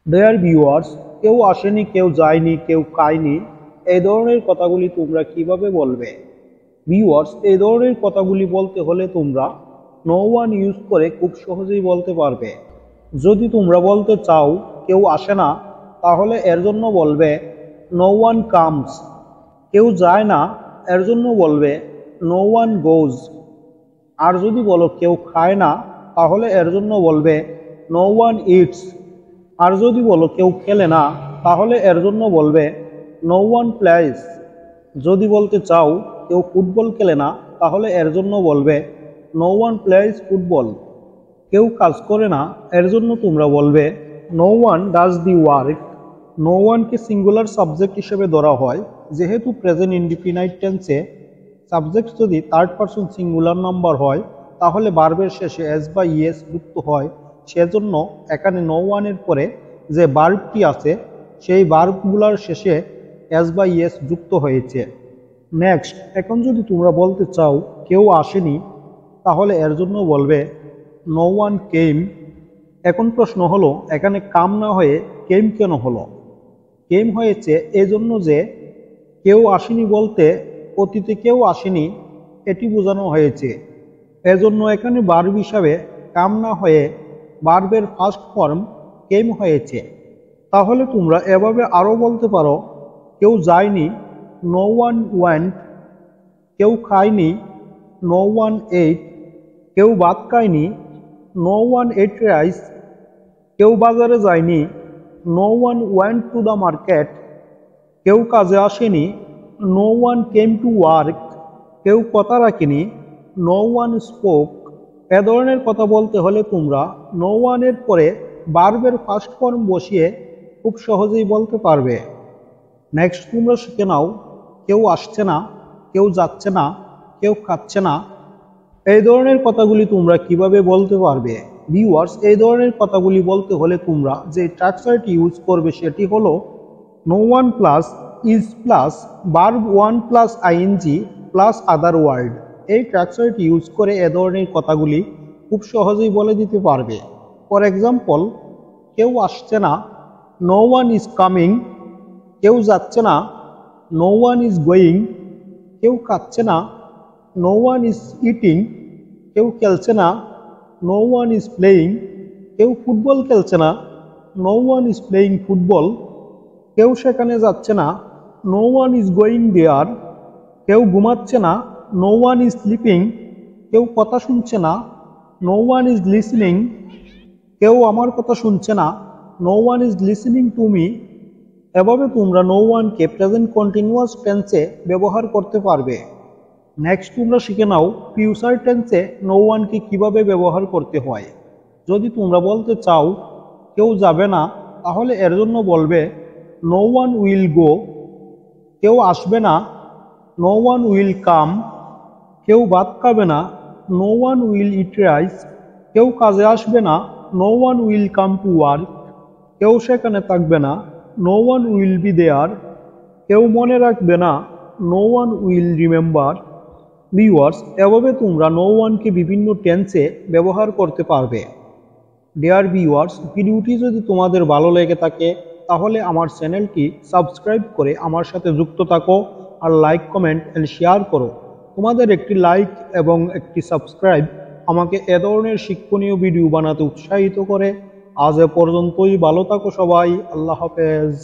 Dear viewers, কেউ আসেনি, কেউ যায়নি, কেউ খায়নি, এই ধরনের কথাগুলি তোমরা কিভাবে বলবে? ভিউয়ার্স, এই ধরনের কথাগুলি বলতে হলে তোমরা নো ওয়ান ইউজ করে খুব সহজেই বলতে পারবে। যদি তোমরা বলতে চাও কেউ আসে না, তাহলে এর জন্য বলবে নো ওয়ান কামস। কেউ যায় না, এর জন্য বলবে নো ওয়ান গোজ। আর যদি বলো কেউ খায় না, তাহলে এর জন্য বলবে নো ওয়ান ইটস। আর যদি বলো কেউ খেলে না, তাহলে এর জন্য বলবে নো ওয়ান প্লেস। যদি বলতে চাও কেউ ফুটবল খেলে না, তাহলে এর জন্য বলবে নো ওয়ান প্লেস ফুটবল। কেউ কাজ করে না, এর জন্য তোমরা বলবে no one does the work. নো ওয়ানকে সিঙ্গুলার সাবজেক্ট হিসেবে ধরা হয়, যেহেতু প্রেজেন্ট ইনডিফিনাইট টেন্সে সাবজেক্ট যদি থার্ড পারসন সিঙ্গুলার নাম্বার হয়, তাহলে ভার্বের শেষে এস বা ইএস যুক্ত হয়। সেজন্য এখানে নো ওয়ানের পরে যে ভার্বটি আছে, সেই ভার্বগুলোর শেষে এস বা ইএস যুক্ত হয়েছে। নেক্সট, এখন যদি তোমরা বলতে চাও কেউ আসেনি, তাহলে এর জন্য বলবে নো ওয়ান কেম। এখন প্রশ্ন হলো, এখানে কাম না হয়ে কেম কেন হলো? কেম হয়েছে এজন্য যে কেউ আসেনি বলতে অতীতে কেউ আসেনি এটি বোঝানো হয়েছে। এজন্য এখানে ভার্ব হিসাবে কাম না হয়ে ভার্বের ফার্স্ট ফর্ম কেম হয়েছে। তাহলে তোমরা এভাবে আরও বলতে পারো, কেউ যায়নি, নো ওয়ান ওয়েন্ট। কেউ খায়নি, নো ওয়ান এইট। কেউ ভাত খায়নি, নো ওয়ান এট রাইস। কেউ বাজারে যায়নি, no one went to the market. কেউ কাজে আসেনি, no one came to work. কেউ কথা রাখেনি, নো ওয়ান স্পোক। এ ধরনের কথা বলতে হলে তোমরা নো ওয়ানের পরে ভার্বের ফার্স্ট ফর্ম বসিয়ে খুব সহজেই বলতে পারবে। নেক্সট, তোমরা শিখে নাও কেউ আসছে না, কেউ যাচ্ছে না, কেউ খাচ্ছে না, এই ধরনের কথাগুলি তোমরা কিভাবে বলতে পারবে? ভিউয়ার্স, এই ধরনের কথাগুলি বলতে হলে তোমরা যে স্ট্রাকচারটি ইউজ করবে সেটি হলো no one plus is plus verb one plus ING plus other word. এই স্ট্রাকচারটি ইউজ করে এ ধরনের কথাগুলি খুব সহজেই বলে দিতে পারবে। ফর এক্সাম্পল, কেউ আসছে না, নো ওয়ান ইজ কামিং। কেউ যাচ্ছে না, নো ওয়ান ইজ গোয়িং। কেউ খাচ্ছে না, নো ওয়ান ইজ ইটিং। কেউ খেলছে না, নো ওয়ান ইজ প্লেয়িং। কেউ ফুটবল খেলছে না, no one is playing football. কেউ সেখানে যাচ্ছে না, no one is going there. কেউ ঘুমাচ্ছে না, নো ওয়ান ইজ স্লিপিং। কেউ কথা শুনছে না, নো ওয়ান ইজ লিসনিং। কেউ আমার কথা শুনছে না, no one is listening to me. এভাবে তোমরা নো ওয়ানকে প্রেজেন্ট কন্টিনিউয়াস টেন্সে ব্যবহার করতে পারবে। নেক্সট, তোমরা শিখে নাও ফিউচার টেন্সে নো ওয়ানকে কিভাবে ব্যবহার করতে হয়। যদি তোমরা বলতে চাও কেউ যাবে না, তাহলে এর জন্য বলবে নো ওয়ান উইল গো। কেউ আসবে না, নো ওয়ান উইল কাম। কেউ ভাত খাবে না, no one will eat rice. কেউ কাজে আসবে না, no one will come to work. কেউ সেখানে থাকবে না, no one will be there. কেউ মনে রাখবে না, no one will remember. Viewers, এভাবে তোমরা নো ওয়ানকে বিভিন্ন টেন্সে ব্যবহার করতে পারবে। ডিয়ার ভিউয়ার্স, ভিডিওটি যদি তোমাদের ভালো লেগে থাকে, তাহলে আমার চ্যানেলটি সাবস্ক্রাইব করে আমার সাথে যুক্ত থাকো, আর লাইক, কমেন্ট অ্যান্ড শেয়ার করো। তোমাদের একটি লাইক এবং একটি সাবস্ক্রাইব আমাকে এ ধরনের শিক্ষণীয় ভিডিও বানাতে উৎসাহিত করে। আজ এ পর্যন্তই, ভালো থাকো সবাই, আল্লাহ হাফেজ।